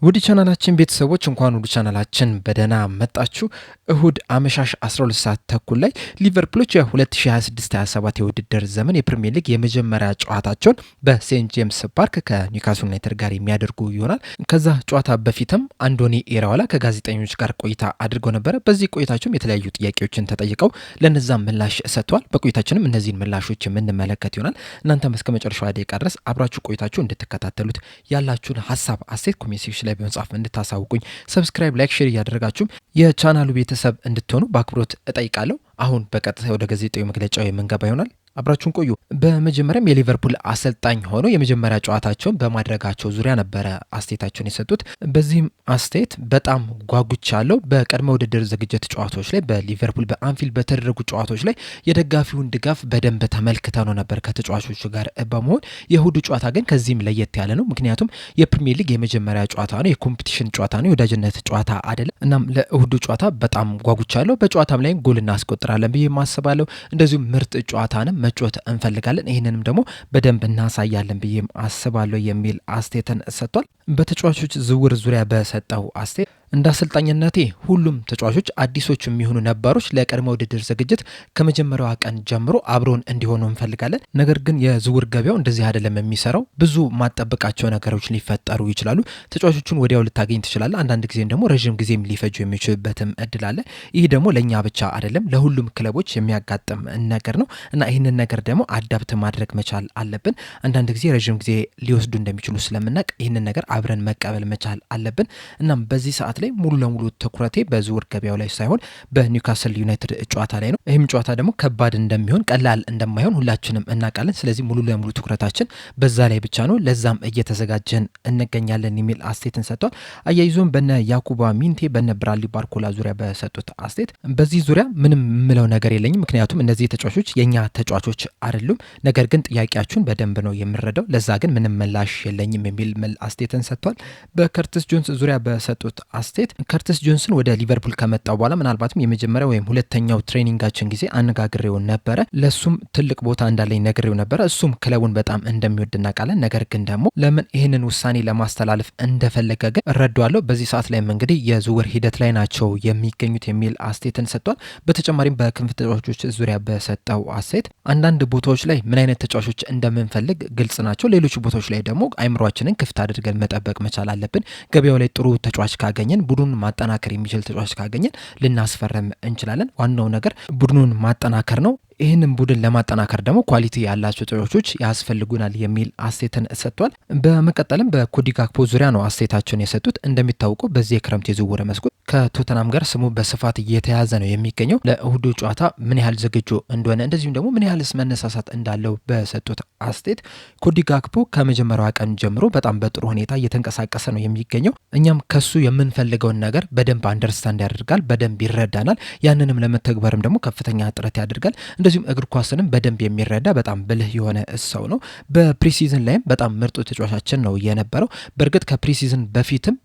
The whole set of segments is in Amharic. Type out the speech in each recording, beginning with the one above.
ውድ ቻናላችን ቤተሰቦች እንኳን ውድ ቻናላችን በደህና መጣችሁ። እሁድ አመሻሽ 12 ሰዓት ተኩል ላይ ሊቨርፑሎች የ2026-27 የውድድር ዘመን የፕሪሚየር ሊግ የመጀመሪያ ጨዋታቸውን በሴንት ጄምስ ፓርክ ከኒውካስል ዩናይትድ ጋር የሚያደርጉ ይሆናል። ከዛ ጨዋታ በፊትም አንዶኒ ኢራኦላ ከጋዜጠኞች ጋር ቆይታ አድርገው ነበረ። በዚህ ቆይታቸውም የተለያዩ ጥያቄዎችን ተጠይቀው ለነዛም ምላሽ ሰጥተዋል። በቆይታችንም እነዚህን ምላሾች የምንመለከት ይሆናል። እናንተም እስከ መጨረሻው ደቂቃ ድረስ አብራችሁ ቆይታችሁ እንድትከታተሉት ያላችሁን ሀሳብ አስተያየት ኮሜንት ሴክሽን ላይ በመጻፍ እንድታሳውቁኝ፣ ሰብስክራይብ፣ ላይክ፣ ሼር እያደረጋችሁም የቻናሉ ቤተሰብ እንድትሆኑ በአክብሮት እጠይቃለሁ። አሁን በቀጥታ ወደ ጋዜጣዊ መግለጫው የምንገባ ይሆናል። አብራችሁን ቆዩ። በመጀመሪያም የሊቨርፑል አሰልጣኝ ሆኖ የመጀመሪያ ጨዋታቸውን በማድረጋቸው ዙሪያ ነበረ አስተያየታቸውን የሰጡት። በዚህም አስተያየት በጣም ጓጉቻለሁ። በቅድመ ውድድር ዝግጅት ጨዋታዎች ላይ በሊቨርፑል በአንፊልድ በተደረጉ ጨዋታዎች ላይ የደጋፊውን ድጋፍ በደንብ ተመልክተ ነው ነበር ከተጫዋቾቹ ጋር በመሆን። የእሁዱ ጨዋታ ግን ከዚህም ለየት ያለ ነው። ምክንያቱም የፕሪሚየር ሊግ የመጀመሪያ ጨዋታ ነው፣ የኮምፒቲሽን ጨዋታ ነው፣ የወዳጅነት ጨዋታ አይደለም። እናም ለእሁዱ ጨዋታ በጣም ጓጉቻለሁ። በጨዋታም ላይ ጎል እናስቆጥራለን ብዬ ማስባለሁ። እንደዚሁም ምርጥ ጨዋታንም መጫወት እንፈልጋለን፣ ይህንንም ደግሞ በደንብ እናሳያለን ብዬ አስባለሁ የሚል አስተያየትን ሰጥቷል። በተጫዋቾች ዝውውር ዙሪያ በሰጠው አስተያየት እንደ አሰልጣኝነቴ ሁሉም ተጫዋቾች አዲሶች የሚሆኑ ነባሮች ለቅድመ ውድድር ዝግጅት ከመጀመሪያዋ ቀን ጀምሮ አብረውን እንዲሆኑ እንፈልጋለን። ነገር ግን የዝውውር ገበያው እንደዚህ አይደለም የሚሰራው። ብዙ ማጠበቃቸው ነገሮች ሊፈጠሩ ይችላሉ። ተጫዋቾቹን ወዲያው ልታገኝ ትችላለ። አንዳንድ ጊዜም ደግሞ ረዥም ጊዜም ሊፈጁ የሚችልበትም እድል አለ። ይህ ደግሞ ለእኛ ብቻ አይደለም ለሁሉም ክለቦች የሚያጋጥም ነገር ነው እና ይህንን ነገር ደግሞ አዳፕት ማድረግ መቻል አለብን። አንዳንድ ጊዜ ረዥም ጊዜ ሊወስዱ እንደሚችሉ ስለምናውቅ ይህንን ነገር አብረን መቀበል መቻል አለብን። እናም በዚህ ሰዓት ላይ ሙሉ ለሙሉ ትኩረቴ በዝውውር ገበያው ላይ ሳይሆን በኒውካስል ዩናይትድ ጨዋታ ላይ ነው። ይህም ጨዋታ ደግሞ ከባድ እንደሚሆን ቀላል እንደማይሆን ሁላችንም እናውቃለን። ስለዚህ ሙሉ ለሙሉ ትኩረታችን በዛ ላይ ብቻ ነው፣ ለዛም እየተዘጋጀን እንገኛለን የሚል አስተያየትን ሰጥቷል። አያይዞም በነ ያኩባ ሚንቴ በነ ብራድሊ ባርኮላ ዙሪያ በሰጡት አስተያየት በዚህ ዙሪያ ምንም የምለው ነገር የለኝም፣ ምክንያቱም እነዚህ ተጫዋቾች የኛ ተጫዋቾች አይደሉም። ነገር ግን ጥያቄያችሁን በደንብ ነው የምረዳው፣ ለዛ ግን ምንም ምላሽ የለኝም የሚል አስተያየትን ሰጥቷል። በከርቲስ ጆንስ ዙሪያ በሰጡት አስተያየት ከርቲስ ጆንስን ወደ ሊቨርፑል ከመጣው በኋላ ምናልባትም የመጀመሪያ ወይም ሁለተኛው ትሬኒንጋችን ጊዜ አነጋግሬው ነበረ። ለሱም ትልቅ ቦታ እንዳለኝ ነግሬው ነበረ። እሱም ክለቡን በጣም እንደሚወድ እናውቃለን። ነገር ግን ደግሞ ለምን ይህንን ውሳኔ ለማስተላለፍ እንደፈለገ ግን እረዳዋለሁ። በዚህ ሰዓት ላይም እንግዲህ የዝውውር ሂደት ላይ ናቸው የሚገኙት የሚል አስተያየትን ሰጥቷል። በተጨማሪም በክንፍ ተጫዋቾች ዙሪያ በሰጠው አስተያየት አንዳንድ ቦታዎች ላይ ምን አይነት ተጫዋቾች እንደምንፈልግ ግልጽ ናቸው። ሌሎች ቦታዎች ላይ ደግሞ አይምሯችንን ክፍት አድርገን መጠበቅ መቻል አለብን። ገበያው ላይ ጥሩ ተጫዋች ካገኘን ቡድኑን ማጠናከር የሚችል ተጫዋች ካገኘን ልናስፈረም እንችላለን። ዋናው ነገር ቡድኑን ማጠናከር ነው። ይህንን ቡድን ለማጠናከር ደግሞ ኳሊቲ ያላቸው ተጫዋቾች ያስፈልጉናል የሚል አስተያየትን ሰጥቷል። በመቀጠልም በኮዲ ጋክፖ ዙሪያ ነው አስተያየታቸውን የሰጡት። እንደሚታወቀው በዚህ የክረምት የዝውውር መስኮት ከቶተናም ጋር ስሙ በስፋት እየተያዘ ነው የሚገኘው። ለእሁዱ ጨዋታ ምን ያህል ዝግጁ እንደሆነ እንደዚሁም ደግሞ ምን ያህልስ መነሳሳት እንዳለው በሰጡት አስተያየት ኮዲ ጋክፖ ከመጀመሪያዋ ቀን ጀምሮ በጣም በጥሩ ሁኔታ እየተንቀሳቀሰ ነው የሚገኘው። እኛም ከሱ የምንፈልገውን ነገር በደንብ አንደርስታንድ ያደርጋል፣ በደንብ ይረዳናል። ያንንም ለመተግበርም ደግሞ ከፍተኛ ጥረት ያደርጋል። እንደዚሁም እግር ኳስንም በደንብ የሚረዳ በጣም ብልህ የሆነ ሰው ነው። በፕሪሲዝን ላይም በጣም ምርጡ ተጫዋቻችን ነው የነበረው። በእርግጥ ከፕሪሲዝን በፊትም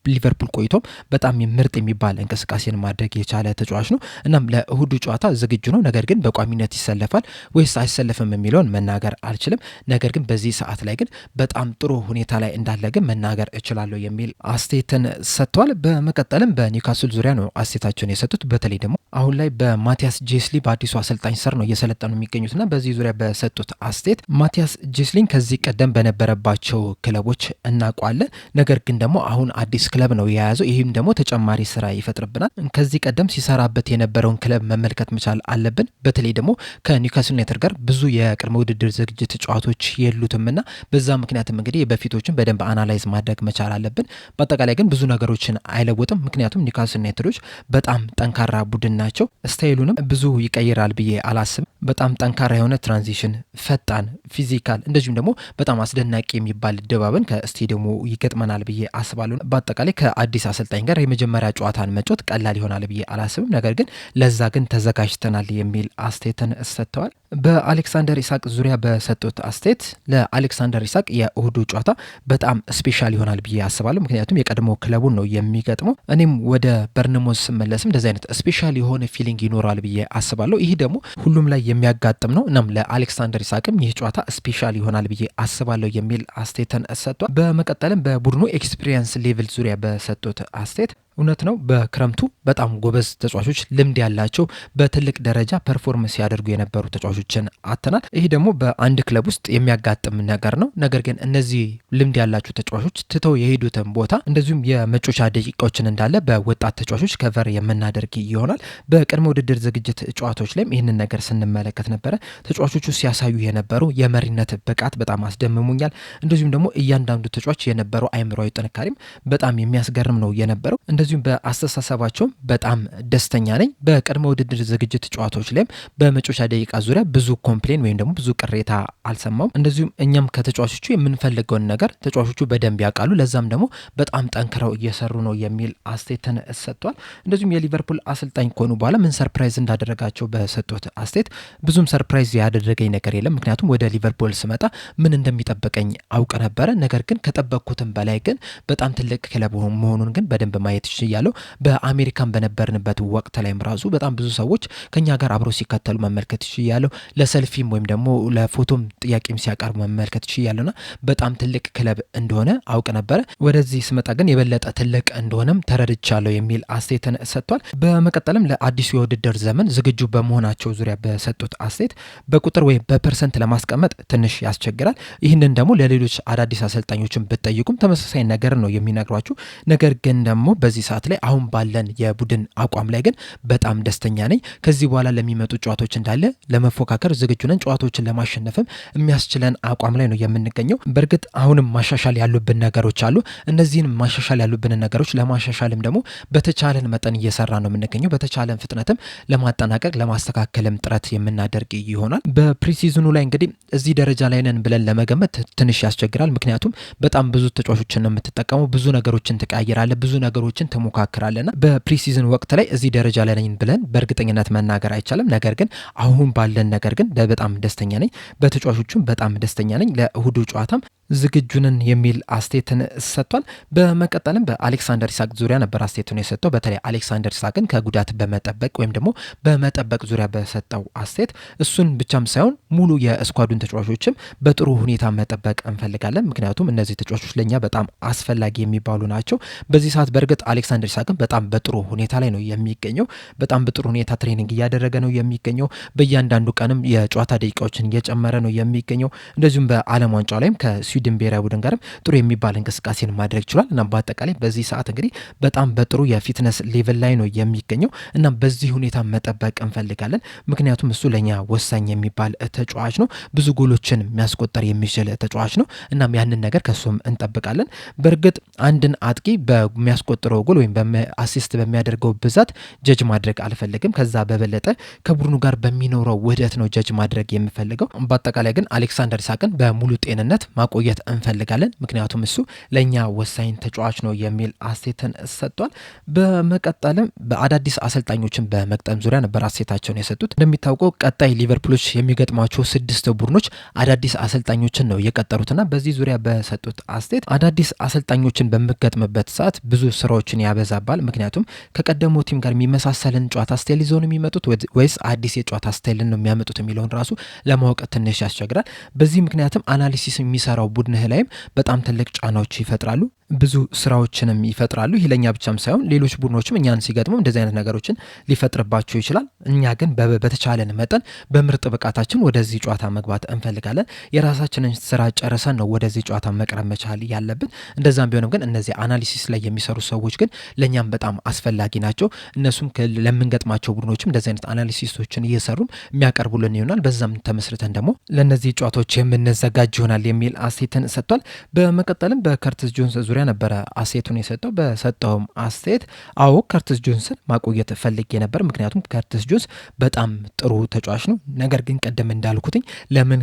ሊቨርፑል ቆይቶም በጣም ምርጥ የሚባል እንቅስቃሴን ማድረግ የቻለ ተጫዋች ነው። እናም ለእሁዱ ጨዋታ ዝግጁ ነው። ነገር ግን በቋሚነት ይሰለፋል ወይስ አይሰለፍም የሚለውን መናገር አልችልም። ነገር ግን በዚህ ሰዓት ላይ ግን በጣም ጥሩ ሁኔታ ላይ እንዳለ ግን መናገር እችላለሁ የሚል አስተያየትን ሰጥተዋል። በመቀጠልም በኒውካስል ዙሪያ ነው አስተያየታቸውን የሰጡት። በተለይ ደግሞ አሁን ላይ በማቲያስ ጄስሊ በአዲሱ አሰልጣኝ ስር ነው እየሰለጠኑ የሚገኙትና በዚህ ዙሪያ በሰጡት አስተያየት ማቲያስ ጄስሊን ከዚህ ቀደም በነበረባቸው ክለቦች እናውቀዋለን። ነገር ግን ደግሞ አሁን አዲስ ክለብ ነው የያዘው። ይህም ደግሞ ተጨማሪ ስራ ይፈጥርብናል። ከዚህ ቀደም ሲሰራበት የነበረውን ክለብ መመልከት መቻል አለብን። በተለይ ደግሞ ከኒውካስል ዩናይትድ ጋር ብዙ የቅድመ ውድድር ዝግጅት ጨዋታዎች የሉትምና በዛ ምክንያትም እንግዲህ በፊቶችን በደንብ አናላይዝ ማድረግ መቻል አለብን። በአጠቃላይ ግን ብዙ ነገሮችን አይለውጥም። ምክንያቱም ኒውካስል ዩናይትዶች በጣም ጠንካራ ቡድን ናቸው። ስታይሉንም ብዙ ይቀይራል ብዬ አላስብም። በጣም ጠንካራ የሆነ ትራንዚሽን፣ ፈጣን፣ ፊዚካል እንደዚሁም ደግሞ በጣም አስደናቂ የሚባል ድባብን ከስቴዲየሙ ይገጥመናል ብዬ አስባለሁ። በአጠቃላይ ከአዲስ አሰልጣኝ ጋር የመጀመሪያ ጨዋታን መጫወት ቀላል ይሆናል ብዬ አላስብም። ነገር ግን ለዛ ግን ተዘጋጅተናል የሚል አስተያየትን ሰጥተዋል። በአሌክሳንደር ኢሳቅ ዙሪያ በሰጡት አስተያየት ለአሌክሳንደር ኢሳቅ የእሁዱ ጨዋታ በጣም ስፔሻል ይሆናል ብዬ አስባለሁ። ምክንያቱም የቀድሞ ክለቡን ነው የሚገጥመው። እኔም ወደ በርንሞዝ ስመለስም እንደዚህ አይነት ስፔሻል የሆነ ፊሊንግ ይኖራል ብዬ አስባለሁ። ይህ ደግሞ ሁሉም ላይ የሚያጋጥም ነው። እናም ለአሌክሳንደር ኢሳቅም ይህ ጨዋታ ስፔሻል ይሆናል ብዬ አስባለሁ የሚል አስተያየትን ሰጥቷል። በመቀጠልም በቡድኑ ኤክስፒሪየንስ ሌቭል ዙሪያ በሰጡት አስተያየት እውነት ነው። በክረምቱ በጣም ጎበዝ ተጫዋቾች፣ ልምድ ያላቸው በትልቅ ደረጃ ፐርፎርመንስ ሲያደርጉ የነበሩ ተጫዋቾችን አተናል። ይህ ደግሞ በአንድ ክለብ ውስጥ የሚያጋጥም ነገር ነው። ነገር ግን እነዚህ ልምድ ያላቸው ተጫዋቾች ትተው የሄዱትን ቦታ እንደዚሁም የመጮቻ ደቂቃዎችን እንዳለ በወጣት ተጫዋቾች ከቨር የምናደርግ ይሆናል። በቅድመ ውድድር ዝግጅት ጨዋታዎች ላይም ይህንን ነገር ስንመለከት ነበረ። ተጫዋቾቹ ሲያሳዩ የነበሩ የመሪነት ብቃት በጣም አስደምሙኛል። እንደዚሁም ደግሞ እያንዳንዱ ተጫዋች የነበረው አይምሯዊ ጥንካሬም በጣም የሚያስገርም ነው የነበረው። እንደዚሁም በአስተሳሰባቸውም በጣም ደስተኛ ነኝ። በቅድመ ውድድር ዝግጅት ጨዋታዎች ላይም በመጮቻ ደቂቃ ዙሪያ ብዙ ኮምፕሌን ወይም ደግሞ ብዙ ቅሬታ አልሰማም። እንደዚሁም እኛም ከተጫዋቾቹ የምንፈልገውን ነገር ተጫዋቾቹ በደንብ ያውቃሉ። ለዛም ደግሞ በጣም ጠንክረው እየሰሩ ነው የሚል አስተያየትን ሰጥቷል። እንደዚሁም የሊቨርፑል አሰልጣኝ ከሆኑ በኋላ ምን ሰርፕራይዝ እንዳደረጋቸው በሰጡት አስተያየት ብዙም ሰርፕራይዝ ያደረገኝ ነገር የለም። ምክንያቱም ወደ ሊቨርፑል ስመጣ ምን እንደሚጠብቀኝ አውቅ ነበረ። ነገር ግን ከጠበቅኩትም በላይ ግን በጣም ትልቅ ክለብ መሆኑን ግን በደንብ ማየት ያለው በአሜሪካን በነበርንበት ወቅት ላይም ራሱ በጣም ብዙ ሰዎች ከኛ ጋር አብረው ሲከተሉ መመልከት ያለው ለሰልፊም ወይም ደግሞ ለፎቶም ጥያቄም ሲያቀርቡ መመልከት ያለውና በጣም ትልቅ ክለብ እንደሆነ አውቅ ነበረ። ወደዚህ ስመጣ ግን የበለጠ ትልቅ እንደሆነም ተረድቻለሁ የሚል አስተያየትን ሰጥቷል። በመቀጠልም ለአዲሱ የውድድር ዘመን ዝግጁ በመሆናቸው ዙሪያ በሰጡት አስተያየት በቁጥር ወይም በፐርሰንት ለማስቀመጥ ትንሽ ያስቸግራል። ይህንን ደግሞ ለሌሎች አዳዲስ አሰልጣኞችን ብትጠይቁም ተመሳሳይ ነገር ነው የሚነግሯችሁ። ነገር ግን ደግሞ በዚህ ሰዓት ላይ አሁን ባለን የቡድን አቋም ላይ ግን በጣም ደስተኛ ነኝ። ከዚህ በኋላ ለሚመጡ ጨዋታዎች እንዳለ ለመፎካከር ዝግጁ ነን። ጨዋታዎችን ለማሸነፍም የሚያስችለን አቋም ላይ ነው የምንገኘው። በእርግጥ አሁንም ማሻሻል ያሉብን ነገሮች አሉ። እነዚህን ማሻሻል ያሉብን ነገሮች ለማሻሻልም ደግሞ በተቻለን መጠን እየሰራ ነው የምንገኘው። በተቻለን ፍጥነትም ለማጠናቀቅ ለማስተካከልም ጥረት የምናደርግ ይሆናል። በፕሪሲዝኑ ላይ እንግዲህ እዚህ ደረጃ ላይ ነን ብለን ለመገመት ትንሽ ያስቸግራል። ምክንያቱም በጣም ብዙ ተጫዋቾችን ነው የምትጠቀመው። ብዙ ነገሮችን ትቀያየራለ፣ ብዙ ነገሮችን ትሞካክራለና በፕሪሲዝን ወቅት ላይ እዚህ ደረጃ ላይ ነኝ ብለን በእርግጠኝነት መናገር አይቻልም። ነገር ግን አሁን ባለን ነገር ግን በጣም ደስተኛ ነኝ። በተጫዋቾቹም በጣም ደስተኛ ነኝ። ለእሁዱ ጨዋታም ዝግጁንን የሚል አስተያየትን ሰጥቷል። በመቀጠልም በአሌክሳንደር ኢሳቅ ዙሪያ ነበር አስተያየቱን የሰጠው። በተለይ አሌክሳንደር ኢሳቅን ከጉዳት በመጠበቅ ወይም ደግሞ በመጠበቅ ዙሪያ በሰጠው አስተያየት እሱን ብቻም ሳይሆን ሙሉ የስኳዱን ተጫዋቾችም በጥሩ ሁኔታ መጠበቅ እንፈልጋለን። ምክንያቱም እነዚህ ተጫዋቾች ለኛ በጣም አስፈላጊ የሚባሉ ናቸው። በዚህ ሰዓት በእርግጥ አሌክሳንደር ኢሳቅን በጣም በጥሩ ሁኔታ ላይ ነው የሚገኘው። በጣም በጥሩ ሁኔታ ትሬኒንግ እያደረገ ነው የሚገኘው። በእያንዳንዱ ቀንም የጨዋታ ደቂቃዎችን እየጨመረ ነው የሚገኘው። እንደዚሁም በዓለም ዋንጫ ላይም ከስዊድን ብሔራዊ ቡድን ጋርም ጥሩ የሚባል እንቅስቃሴን ማድረግ ችሏል። እና በአጠቃላይ በዚህ ሰዓት እንግዲህ በጣም በጥሩ የፊትነስ ሌቭል ላይ ነው የሚገኘው እና በዚህ ሁኔታ መጠበቅ እንፈልጋለን። ምክንያቱም እሱ ለኛ ወሳኝ የሚባል ተጫዋች ነው። ብዙ ጎሎችን የሚያስቆጠር የሚችል ተጫዋች ነው። እናም ያንን ነገር ከሱም እንጠብቃለን። በእርግጥ አንድን አጥቂ በሚያስቆጥረው ጎል ወይም አሲስት በሚያደርገው ብዛት ጀጅ ማድረግ አልፈልግም። ከዛ በበለጠ ከቡድኑ ጋር በሚኖረው ውህደት ነው ጀጅ ማድረግ የምፈልገው። በአጠቃላይ ግን አሌክሳንደር ኢሳቅን በሙሉ ጤንነት ማቆየት እንፈልጋለን። ምክንያቱም እሱ ለኛ ወሳኝ ተጫዋች ነው የሚል አስተያየትን ሰጥቷል። በመቀጠልም በአዳዲስ አሰልጣኞችን በመቅጠም ዙሪያ ነበር አስተያየታቸውን የሰጡት። እንደሚታወቀው ቀጣይ ሊቨርፑሎች የሚገጥሟቸው 6 ቡድኖች አዳዲስ አሰልጣኞችን ነው የቀጠሩትና በዚህ ዙሪያ በሰጡት አስተያየት አዳዲስ አሰልጣኞችን በሚገጥምበት ሰዓት ብዙ ስራዎችን ያበዛባል። ምክንያቱም ከቀደመው ቲም ጋር የሚመሳሰልን ጨዋታ ስታይል ይዘው ነው የሚመጡት ወይስ አዲስ የጨዋታ ስታይልን ነው የሚያመጡት የሚለውን ራሱ ለማወቅ ትንሽ ያስቸግራል። በዚህ ምክንያትም አናሊሲስ የሚሰራው ቡድንህ ላይም በጣም ትልቅ ጫናዎች ይፈጥራሉ። ብዙ ስራዎችንም ይፈጥራሉ። ይህ ለኛ ብቻም ሳይሆን ሌሎች ቡድኖችም እኛን ሲገጥሙ እንደዚህ አይነት ነገሮችን ሊፈጥርባቸው ይችላል። እኛ ግን በተቻለን መጠን በምርጥ ብቃታችን ወደዚህ ጨዋታ መግባት እንፈልጋለን። የራሳችንን ስራ ጨርሰን ነው ወደዚህ ጨዋታ መቅረብ መቻል ያለብን። እንደዛም ቢሆንም ግን እነዚህ አናሊሲስ ላይ የሚሰሩ ሰዎች ግን ለኛም በጣም አስፈላጊ ናቸው። እነሱም ለምንገጥማቸው ቡድኖችም እንደዚህ አይነት አናሊሲሶችን እየሰሩም የሚያቀርቡልን ይሆናል። በዛም ተመስርተን ደግሞ ለነዚህ ጨዋታዎች የምንዘጋጅ ይሆናል የሚል አስተያየትን ሰጥቷል። በመቀጠልም በከርቲስ ጆንስ ዙሪያ ነበረ አስተያየቱን የሰጠው። በሰጠውም አስተያየት አዎ ከርቲስ ጆንስን ማቆየት ፈልጌ ነበር። ምክንያቱም ከርቲስ ጆንስ በጣም ጥሩ ተጫዋች ነው። ነገር ግን ቀደም እንዳልኩትኝ ለምን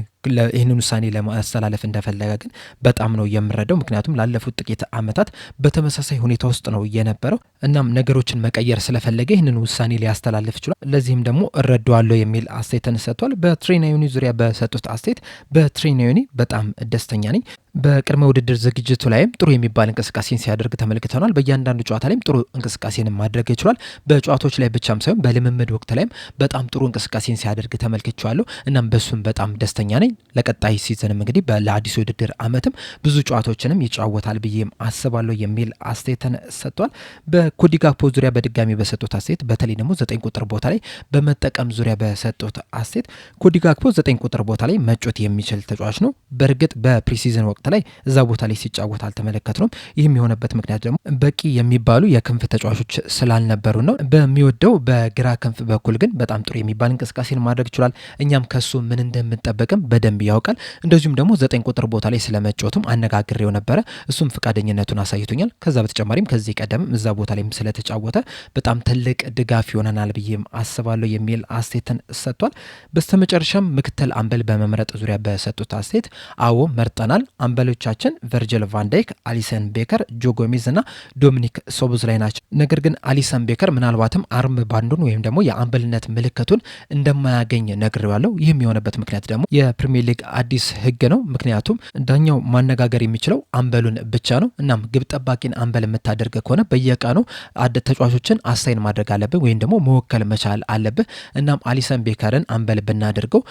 ይህንን ውሳኔ ለማስተላለፍ እንደፈለገ ግን በጣም ነው የምረዳው። ምክንያቱም ላለፉት ጥቂት ዓመታት በተመሳሳይ ሁኔታ ውስጥ ነው የነበረው። እናም ነገሮችን መቀየር ስለፈለገ ይህንን ውሳኔ ሊያስተላልፍ ይችላል። ለዚህም ደግሞ እረዳዋለሁ የሚል አስተያየትን ሰጥቷል። በትሬናዮኒ ዙሪያ በሰጡት አስተያየት በትሬናዮኒ በጣም ደስተኛ ነኝ። በቅድመ ውድድር ዝግጅቱ ላይም ጥሩ የሚባል እንቅስቃሴን ሲያደርግ ተመልክተናል። በእያንዳንዱ ጨዋታ ላይም ጥሩ እንቅስቃሴን ማድረግ ይችላል። በጨዋታዎች ላይ ብቻም ሳይሆን በልምምድ ወቅት ላይም በጣም ጥሩ እንቅስቃሴን ሲያደርግ ተመልክቻለሁ። እናም በሱም በጣም ደስተኛ ነኝ። ለቀጣይ ሲዝንም እንግዲህ ለአዲሱ ውድድር ዓመትም ብዙ ጨዋታዎችንም ይጫወታል ብዬም አስባለሁ የሚል አስተያየትን ሰጥቷል። በኮዲ ጋክፖ ዙሪያ በድጋሚ በሰጡት አስተያየት በተለይ ደግሞ 9 ቁጥር ቦታ ላይ በመጠቀም ዙሪያ በሰጡት አስተያየት ኮዲ ጋክፖ 9 ቁጥር ቦታ ላይ መጮት የሚችል ተጫዋች ነው። በእርግጥ በፕሪሲዝን ወቅት ላይ እዛ ቦታ ላይ ሲጫወት አልተመለከትነውም። ይህም የሆነበት ምክንያት ደግሞ በቂ የሚባሉ የክንፍ ተጫዋቾች ስላልነበሩ ነው። በሚወደው በግራ ክንፍ በኩል ግን በጣም ጥሩ የሚባል እንቅስቃሴን ማድረግ ይችላል። እኛም ከሱ ምን እንደምንጠበቅም በደንብ ያውቃል። እንደዚሁም ደግሞ 9 ቁጥር ቦታ ላይ ስለመጫወቱም አነጋግሬው ነበረ። እሱም ፈቃደኝነቱን አሳይቶኛል። ከዛ በተጨማሪም ከዚህ ቀደም እዛ ቦታ ላይም ስለተጫወተ በጣም ትልቅ ድጋፍ ይሆነናል ብዬም አስባለሁ የሚል አስተያየትን ሰጥቷል። በስተመጨረሻም ምክትል አምበል በመምረጥ ዙሪያ በሰጡት አስተያየት አዎ መርጠናል። አምበሎቻችን ቨርጅል ቫንዳይክ፣ አሊሰን ቤከር፣ ጆ ጎሜዝ እና ዶሚኒክ ሶቦስላይ ናቸው። ነገር ግን አሊሰን ቤከር ምናልባትም አርም ባንዱን ወይም ደግሞ የአምበልነት ምልክቱን እንደማያገኝ ነግሬዋለሁ። ይህም የሆነበት ምክንያት ደግሞ የፕሪሚየር ሊግ አዲስ ሕግ ነው። ምክንያቱም ዳኛው ማነጋገር የሚችለው አምበሉን ብቻ ነው። እናም ግብ ጠባቂን አምበል የምታደርግ ከሆነ በየቀኑ ተጫዋቾችን አሳይን ማድረግ አለብህ ወይም ደግሞ መወከል መቻል አለብህ። እናም አሊሰን ቤከርን አምበል ብናደርገው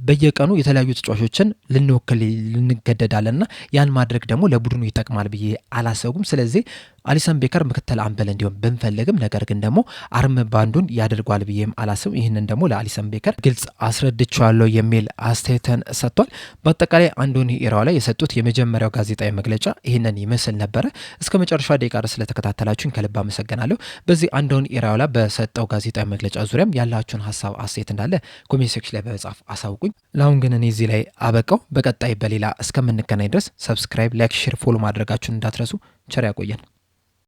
በየቀኑ የተለያዩ ተጫዋቾችን ልንወክል እንገደዳለንና ያን ማድረግ ደግሞ ለቡድኑ ይጠቅማል ብዬ አላሰብኩም። ስለዚህ አሊሰን ቤከር ምክትል አምበል እንዲሆን ብንፈልግም ነገር ግን ደግሞ አርም ባንዱን ያደርጓል ብዬም አላስብም። ይህንን ደግሞ ለአሊሰን ቤከር ግልጽ አስረድቼዋለሁ የሚል አስተያየትን ሰጥቷል። በአጠቃላይ አንዶኒ ኢራኦላ የሰጡት የመጀመሪያው ጋዜጣዊ መግለጫ ይህንን ይመስል ነበረ። እስከ መጨረሻ ደቂቃ ድረስ ስለተከታተላችሁኝ ከልብ አመሰግናለሁ። በዚህ አንዶኒ ኢራኦላ በሰጠው ጋዜጣዊ መግለጫ ዙሪያም ያላችሁን ሀሳብ አስተያየት እንዳለ ኮሜንት ሴክሽን ላይ በመጻፍ አሳውቁኝ። ለአሁን ግን እኔ እዚህ ላይ አበቃው። በቀጣይ በሌላ እስከምንገናኝ ድረስ ሰብስክራይብ፣ ላይክ፣ ሼር፣ ፎሎ ማድረጋችሁን እንዳትረሱ። ቸር ያቆየን።